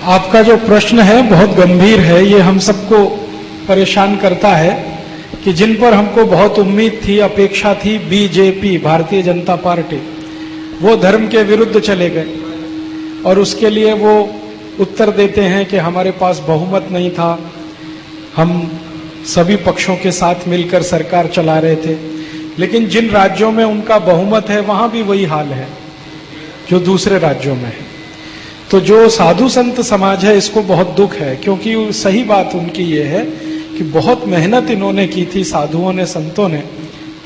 आपका जो प्रश्न है बहुत गंभीर है। ये हम सबको परेशान करता है कि जिन पर हमको बहुत उम्मीद थी, अपेक्षा थी, बीजेपी भारतीय जनता पार्टी, वो धर्म के विरुद्ध चले गए और उसके लिए वो उत्तर देते हैं कि हमारे पास बहुमत नहीं था, हम सभी पक्षों के साथ मिलकर सरकार चला रहे थे। लेकिन जिन राज्यों में उनका बहुमत है वहां भी वही हाल है जो दूसरे राज्यों में है। तो जो साधु संत समाज है इसको बहुत दुख है, क्योंकि सही बात उनकी ये है कि बहुत मेहनत इन्होंने की थी, साधुओं ने, संतों ने,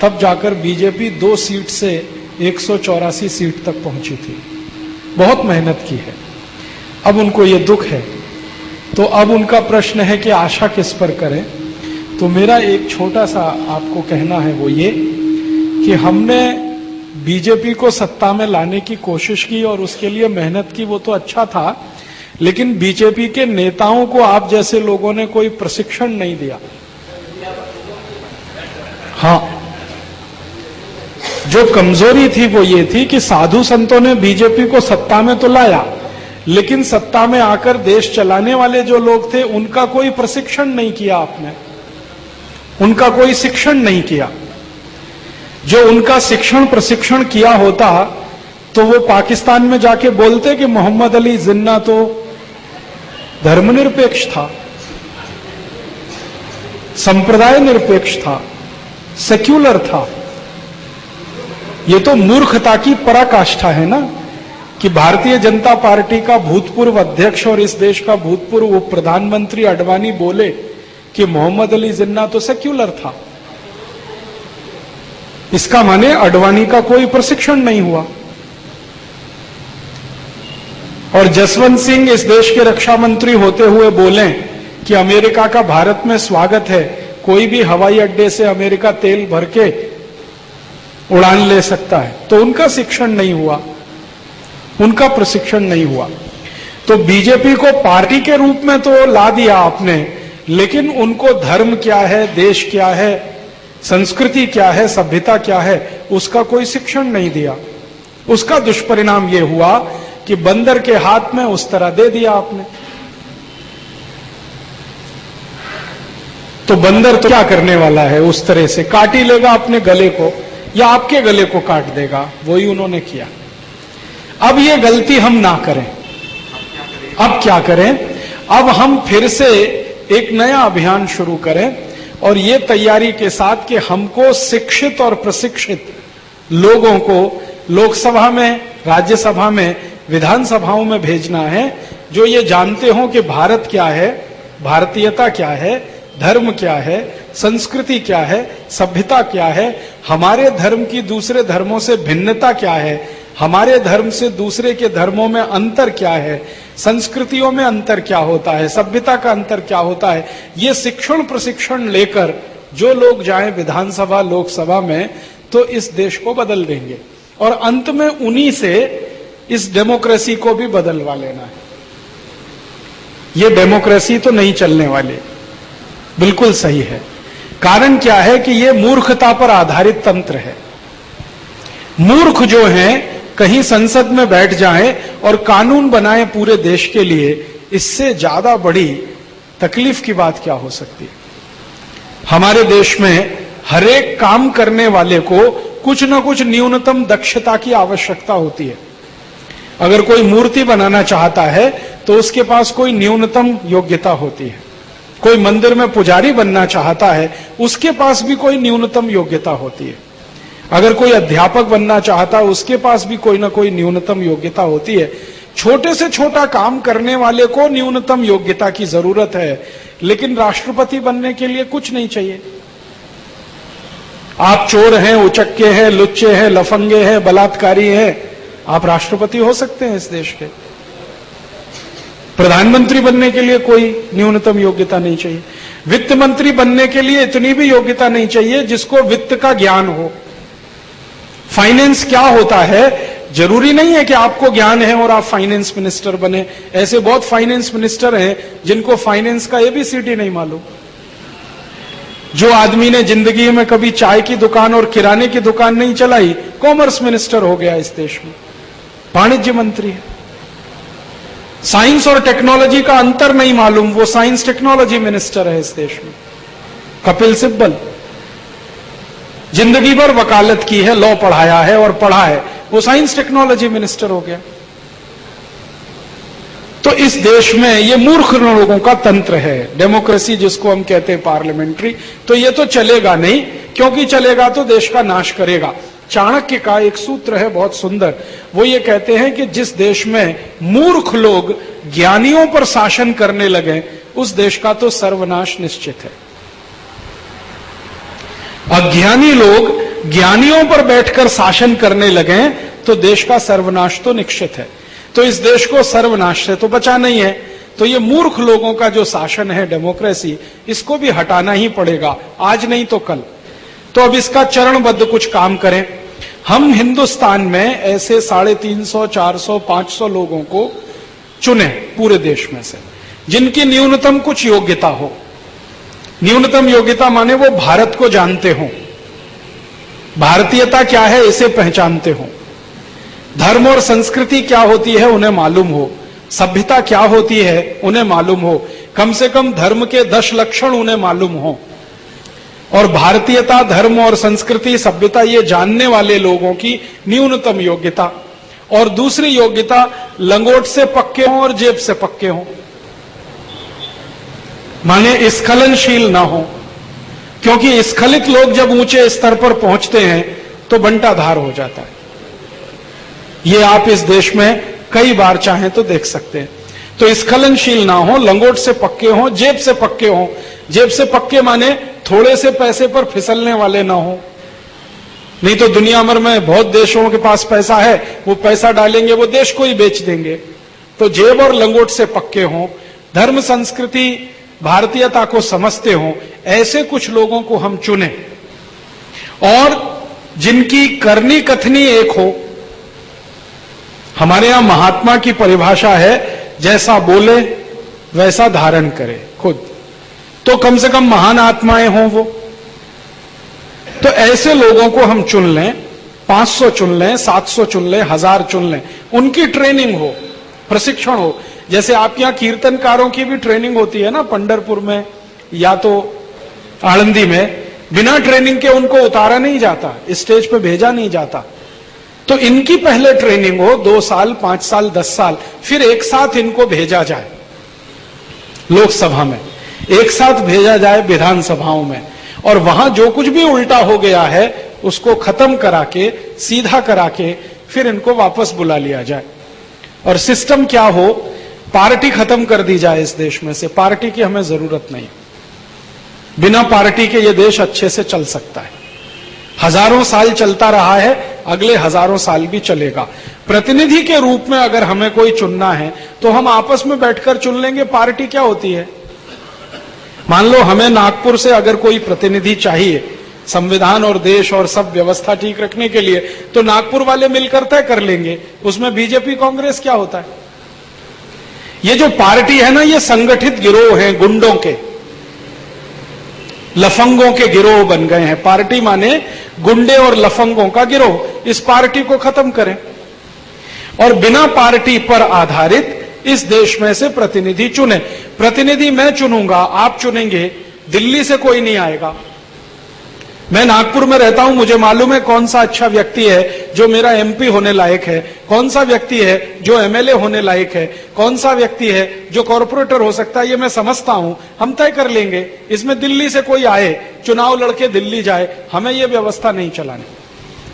तब जाकर बीजेपी 2 सीट से 184 सीट तक पहुंची थी। बहुत मेहनत की है। अब उनको ये दुख है। तो अब उनका प्रश्न है कि आशा किस पर करें। तो मेरा एक छोटा सा आपको कहना है वो ये कि हमने बीजेपी को सत्ता में लाने की कोशिश की और उसके लिए मेहनत की, वो तो अच्छा था, लेकिन बीजेपी के नेताओं को आप जैसे लोगों ने कोई प्रशिक्षण नहीं दिया। हाँ, जो कमजोरी थी वो ये थी कि साधु संतों ने बीजेपी को सत्ता में तो लाया, लेकिन सत्ता में आकर देश चलाने वाले जो लोग थे उनका कोई प्रशिक्षण नहीं किया आपने, उनका कोई शिक्षण नहीं किया। जो उनका शिक्षण प्रशिक्षण किया होता तो वो पाकिस्तान में जाके बोलते कि मोहम्मद अली जिन्ना तो धर्मनिरपेक्ष था, संप्रदाय निरपेक्ष था, सेक्युलर था। ये तो मूर्खता की पराकाष्ठा है ना कि भारतीय जनता पार्टी का भूतपूर्व अध्यक्ष और इस देश का भूतपूर्व उप प्रधानमंत्री अडवाणी बोले कि मोहम्मद अली जिन्ना तो सेक्युलर था। इसका माने अडवाणी का कोई प्रशिक्षण नहीं हुआ। और जसवंत सिंह इस देश के रक्षा मंत्री होते हुए बोले कि अमेरिका का भारत में स्वागत है, कोई भी हवाई अड्डे से अमेरिका तेल भर के उड़ान ले सकता है, तो उनका शिक्षण नहीं हुआ, उनका प्रशिक्षण नहीं हुआ। तो बीजेपी को पार्टी के रूप में तो ला दिया आपने, लेकिन उनको धर्म क्या है, देश क्या है, संस्कृति क्या है, सभ्यता क्या है, उसका कोई शिक्षण नहीं दिया। उसका दुष्परिणाम यह हुआ कि बंदर के हाथ में उस तरह दे दिया आपने। तो बंदर तो क्या करने वाला है, उस तरह से काट ही लेगा अपने गले को या आपके गले को काट देगा। वही उन्होंने किया। अब ये गलती हम ना करें। अब क्या करें? अब हम फिर से एक नया अभियान शुरू करें और ये तैयारी के साथ कि हमको शिक्षित और प्रशिक्षित लोगों को लोकसभा में, राज्यसभा में, विधानसभाओं में भेजना है, जो ये जानते हो कि भारत क्या है, भारतीयता क्या है, धर्म क्या है, संस्कृति क्या है, सभ्यता क्या है, हमारे धर्म की दूसरे धर्मों से भिन्नता क्या है, हमारे धर्म से दूसरे के धर्मों में अंतर क्या है, संस्कृतियों में अंतर क्या होता है, सभ्यता का अंतर क्या होता है। ये शिक्षण प्रशिक्षण लेकर जो लोग जाएं विधानसभा, लोकसभा में, तो इस देश को बदल देंगे और अंत में उन्हीं से इस डेमोक्रेसी को भी बदलवा लेना है। ये डेमोक्रेसी तो नहीं चलने वाली। बिल्कुल सही है। कारण क्या है कि ये मूर्खता पर आधारित तंत्र है। मूर्ख जो हैं कहीं संसद में बैठ जाएं और कानून बनाएं पूरे देश के लिए, इससे ज्यादा बड़ी तकलीफ की बात क्या हो सकती है। हमारे देश में हरेक काम करने वाले को कुछ न कुछ न्यूनतम दक्षता की आवश्यकता होती है। अगर कोई मूर्ति बनाना चाहता है तो उसके पास कोई न्यूनतम योग्यता होती है। कोई मंदिर में पुजारी बनना चाहता है, उसके पास भी कोई न्यूनतम योग्यता होती है। अगर कोई अध्यापक बनना चाहता है, उसके पास भी कोई ना कोई न्यूनतम योग्यता होती है। छोटे से छोटा काम करने वाले को न्यूनतम योग्यता की जरूरत है, लेकिन राष्ट्रपति बनने के लिए कुछ नहीं चाहिए। आप चोर हैं, उचक्के हैं, लुच्चे हैं, लफंगे हैं, बलात्कारी हैं, आप राष्ट्रपति हो सकते हैं इस देश के। प्रधानमंत्री बनने के लिए कोई न्यूनतम योग्यता नहीं चाहिए। वित्त मंत्री बनने के लिए इतनी भी योग्यता नहीं चाहिए जिसको वित्त का ज्ञान हो। फाइनेंस क्या होता है, जरूरी नहीं है कि आपको ज्ञान है और आप फाइनेंस मिनिस्टर बने। ऐसे बहुत फाइनेंस मिनिस्टर हैं जिनको फाइनेंस का ABCD नहीं मालूम। जो आदमी ने जिंदगी में कभी चाय की दुकान और किराने की दुकान नहीं चलाई, कॉमर्स मिनिस्टर हो गया इस देश में, वाणिज्य मंत्री है। साइंस और टेक्नोलॉजी का अंतर नहीं मालूम, वो साइंस टेक्नोलॉजी मिनिस्टर है इस देश में। कपिल सिब्बल जिंदगी भर वकालत की है, लॉ पढ़ाया है और पढ़ा है, वो साइंस टेक्नोलॉजी मिनिस्टर हो गया। तो इस देश में ये मूर्ख लोगों का तंत्र है, डेमोक्रेसी जिसको हम कहते हैं पार्लियामेंट्री। तो ये तो चलेगा नहीं, क्योंकि चलेगा तो देश का नाश करेगा। चाणक्य का एक सूत्र है बहुत सुंदर, वो ये कहते हैं कि जिस देश में मूर्ख लोग ज्ञानियों पर शासन करने लगे, उस देश का तो सर्वनाश निश्चित है। अज्ञानी लोग ज्ञानियों पर बैठकर शासन करने लगे तो देश का सर्वनाश तो निश्चित है। तो इस देश को सर्वनाश से तो बचा नहीं है, तो ये मूर्ख लोगों का जो शासन है डेमोक्रेसी, इसको भी हटाना ही पड़ेगा, आज नहीं तो कल। तो अब इसका चरणबद्ध कुछ काम करें। हम हिंदुस्तान में ऐसे 350, 400, 500 लोगों को चुने पूरे देश में से, जिनकी न्यूनतम कुछ योग्यता हो। न्यूनतम योग्यता माने वो भारत को जानते हो, भारतीयता क्या है इसे पहचानते हो, धर्म और संस्कृति क्या होती है उन्हें मालूम हो, सभ्यता क्या होती है उन्हें मालूम हो, कम से कम धर्म के 10 लक्षण उन्हें मालूम हो। और भारतीयता, धर्म और संस्कृति, सभ्यता ये जानने वाले लोगों की न्यूनतम योग्यता। और दूसरी योग्यता, लंगोट से पक्के हों और जेब से पक्के हों, माने स्खलनशील ना हो, क्योंकि स्खलित लोग जब ऊंचे स्तर पर पहुंचते हैं तो बंटाधार हो जाता है। ये आप इस देश में कई बार चाहें तो देख सकते हैं। तो स्खलनशील ना हो, लंगोट से पक्के हों, जेब से पक्के हों। जेब से पक्के माने थोड़े से पैसे पर फिसलने वाले ना हो, नहीं तो दुनिया भर में बहुत देशों के पास पैसा है, वो पैसा डालेंगे वो देश को ही बेच देंगे। तो जेब और लंगोट से पक्के हों, धर्म संस्कृति भारतीयता को समझते हों, ऐसे कुछ लोगों को हम चुने और जिनकी करनी कथनी एक हो। हमारे यहां महात्मा की परिभाषा है, जैसा बोले वैसा धारण करे खुद। तो कम से कम महान आत्माएं हों वो। तो ऐसे लोगों को हम चुन लें, 500 चुन लें, 700 चुन लें, 1000 चुन लें, उनकी ट्रेनिंग हो, प्रशिक्षण हो। जैसे आपके यहां कीर्तनकारों की भी ट्रेनिंग होती है ना, पंढरपुर में या तो आळंदी में, बिना ट्रेनिंग के उनको उतारा नहीं जाता, स्टेज पे भेजा नहीं जाता। तो इनकी पहले ट्रेनिंग हो, 2 साल, 5 साल, 10 साल, फिर एक साथ इनको भेजा जाए लोकसभा में, एक साथ भेजा जाए विधानसभाओं में, और वहां जो कुछ भी उल्टा हो गया है उसको खत्म करा के, सीधा करा के, फिर इनको वापस बुला लिया जाए। और सिस्टम क्या हो, पार्टी खत्म कर दी जाए इस देश में से। पार्टी की हमें जरूरत नहीं, बिना पार्टी के ये देश अच्छे से चल सकता है। हजारों साल चलता रहा है, अगले हजारों साल भी चलेगा। प्रतिनिधि के रूप में अगर हमें कोई चुनना है तो हम आपस में बैठकर चुन लेंगे। पार्टी क्या होती है? मान लो हमें नागपुर से अगर कोई प्रतिनिधि चाहिए संविधान और देश और सब व्यवस्था ठीक रखने के लिए, तो नागपुर वाले मिलकर तय कर लेंगे। उसमें बीजेपी कांग्रेस क्या होता है? ये जो पार्टी है ना, ये संगठित गिरोह हैं, गुंडों के, लफंगों के गिरोह बन गए हैं। पार्टी माने गुंडे और लफंगों का गिरोह। इस पार्टी को खत्म करें और बिना पार्टी पर आधारित इस देश में से प्रतिनिधि चुने। प्रतिनिधि मैं चुनूंगा, आप चुनेंगे, दिल्ली से कोई नहीं आएगा। मैं नागपुर में रहता हूं, मुझे मालूम है कौन सा अच्छा व्यक्ति है जो मेरा एमपी होने लायक है, कौन सा व्यक्ति है जो एमएलए होने लायक है, कौन सा व्यक्ति है जो कॉर्पोरेटर हो सकता है, ये मैं समझता हूं। हम तय कर लेंगे। इसमें दिल्ली से कोई आए, चुनाव लड़के दिल्ली जाए, हमें ये व्यवस्था नहीं चलानी।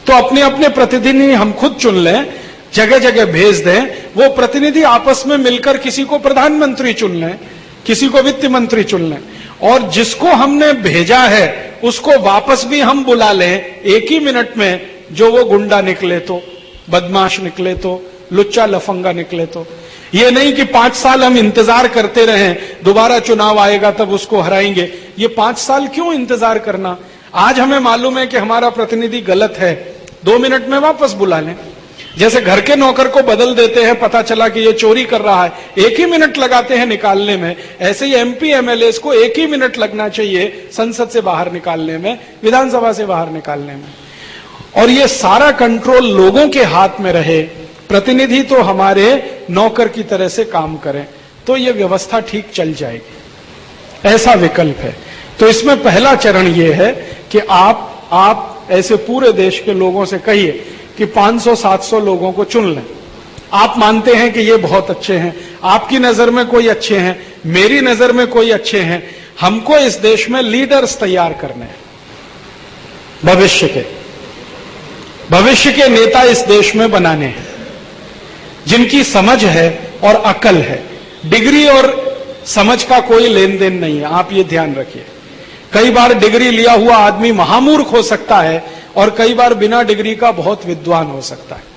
तो अपने अपने प्रतिनिधि हम खुद चुन लें, जगह जगह भेज दें। वो प्रतिनिधि आपस में मिलकर किसी को प्रधानमंत्री चुन लें, किसी को वित्त मंत्री चुन लें, और जिसको हमने भेजा है उसको वापस भी हम बुला लें एक ही मिनट में। जो वो गुंडा निकले तो, बदमाश निकले तो, लुच्चा लफंगा निकले तो। ये नहीं कि 5 साल हम इंतजार करते रहें, दोबारा चुनाव आएगा तब उसको हराएंगे। ये 5 साल क्यों इंतजार करना? आज हमें मालूम है कि हमारा प्रतिनिधि गलत है, 2 मिनट में वापस बुला लें। जैसे घर के नौकर को बदल देते हैं, पता चला कि ये चोरी कर रहा है, 1 ही मिनट लगाते हैं निकालने में। ऐसे ही एमपी एमएलए को 1 ही मिनट लगना चाहिए संसद से बाहर निकालने में, विधानसभा से बाहर निकालने में। और ये सारा कंट्रोल लोगों के हाथ में रहे, प्रतिनिधि तो हमारे नौकर की तरह से काम करें, तो ये व्यवस्था ठीक चल जाएगी। ऐसा विकल्प है। तो इसमें पहला चरण ये है कि आप ऐसे पूरे देश के लोगों से कहिए कि 500-700 लोगों को चुन लें। आप मानते हैं कि ये बहुत अच्छे हैं, आपकी नजर में कोई अच्छे हैं, मेरी नजर में कोई अच्छे हैं। हमको इस देश में लीडर्स तैयार करने हैं, भविष्य के नेता इस देश में बनाने हैं, जिनकी समझ है और अकल है। डिग्री और समझ का कोई लेन देन नहीं है, आप ये ध्यान रखिए। कई बार डिग्री लिया हुआ आदमी महामूर्ख हो सकता है और कई बार बिना डिग्री का बहुत विद्वान हो सकता है।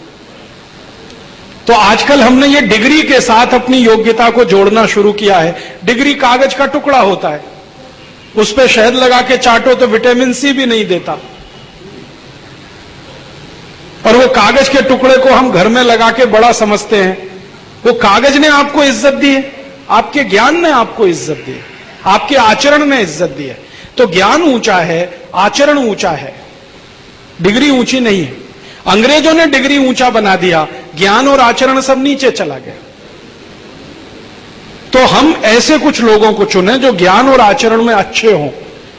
तो आजकल हमने ये डिग्री के साथ अपनी योग्यता को जोड़ना शुरू किया है। डिग्री कागज का टुकड़ा होता है, उस पर शहद लगा के चाटो तो विटामिन सी भी नहीं देता, और वो कागज के टुकड़े को हम घर में लगा के बड़ा समझते हैं। वो कागज ने आपको इज्जत दी है, आपके ज्ञान ने आपको इज्जत दी है, आपके आचरण ने इज्जत दी है। तो ज्ञान ऊंचा है, आचरण ऊंचा है, डिग्री ऊंची नहीं है। अंग्रेजों ने डिग्री ऊंचा बना दिया, ज्ञान और आचरण सब नीचे चला गया। तो हम ऐसे कुछ लोगों को चुने जो ज्ञान और आचरण में अच्छे हों,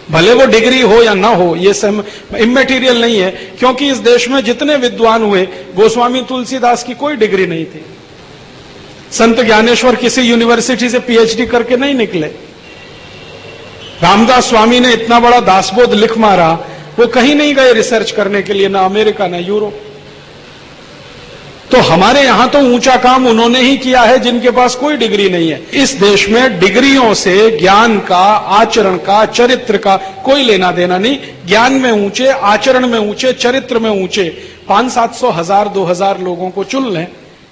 भले वो डिग्री हो या ना हो, ये सब इम्मेटीरियल नहीं है। क्योंकि इस देश में जितने विद्वान हुए, गोस्वामी तुलसीदास की कोई डिग्री नहीं थी, संत ज्ञानेश्वर किसी यूनिवर्सिटी से पीएचडी करके नहीं निकले, रामदास स्वामी ने इतना बड़ा दासबोध लिख मारा, वो कहीं नहीं गए रिसर्च करने के लिए, ना अमेरिका ना यूरोप। तो हमारे यहां तो ऊंचा काम उन्होंने ही किया है जिनके पास कोई डिग्री नहीं है। इस देश में डिग्रियों से ज्ञान का, आचरण का, चरित्र का कोई लेना देना नहीं। ज्ञान में ऊंचे, आचरण में ऊंचे, चरित्र में ऊंचे 500-700, 1000, 2000 लोगों को चुन लें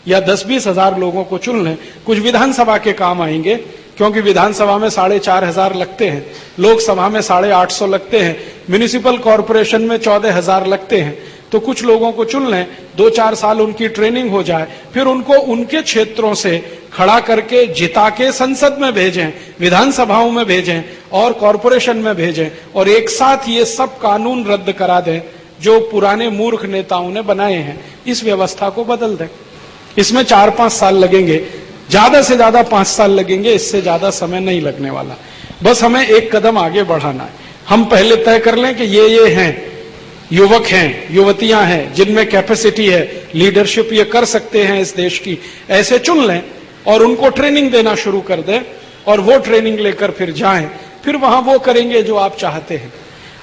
या 10-20 हजार लोगों को चुन लें। कुछ विधानसभा के काम आएंगे, क्योंकि विधानसभा में 4500 लगते हैं, लोकसभा में 850 लगते हैं, म्युनिसिपल कॉरपोरेशन में 14000 लगते हैं। तो कुछ लोगों को चुन लें, 2-4 साल उनकी ट्रेनिंग हो जाए, फिर उनको उनके क्षेत्रों से खड़ा करके जिता के संसद में भेजें, विधानसभाओं में भेजें और कॉरपोरेशन में भेजें, और एक साथ ये सब कानून रद्द करा दें जो पुराने मूर्ख नेताओं ने बनाए हैं। इस व्यवस्था को बदल दें। इसमें 4-5 साल लगेंगे, ज्यादा से ज्यादा 5 साल लगेंगे, इससे ज्यादा समय नहीं लगने वाला। बस हमें एक कदम आगे बढ़ाना है। हम पहले तय कर लें कि ये हैं, युवक हैं, युवतियां हैं जिनमें कैपेसिटी है, लीडरशिप ये कर सकते हैं इस देश की, ऐसे चुन लें और उनको ट्रेनिंग देना शुरू कर दें, और वो ट्रेनिंग लेकर फिर जाएं, फिर वहां वो करेंगे जो आप चाहते हैं।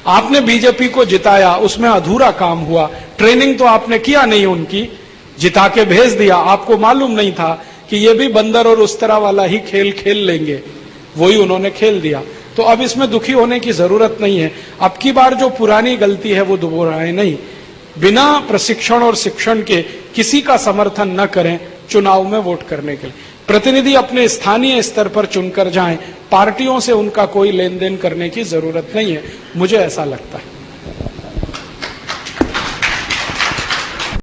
आपने बीजेपी को जिताया, उसमें अधूरा काम हुआ, ट्रेनिंग तो आपने किया नहीं, उनकी जिता के भेज दिया। आपको मालूम नहीं था कि ये भी बंदर और उस तरह वाला ही खेल खेल लेंगे, वही उन्होंने खेल दिया। तो अब इसमें दुखी होने की जरूरत नहीं है। अब की बार जो पुरानी गलती है वो दोहराए नहीं। बिना प्रशिक्षण और शिक्षण के किसी का समर्थन न करें चुनाव में वोट करने के लिए। प्रतिनिधि अपने स्थानीय स्तर पर चुनकर जाएं, पार्टियों से उनका कोई लेन देन करने की जरूरत नहीं है, मुझे ऐसा लगता है।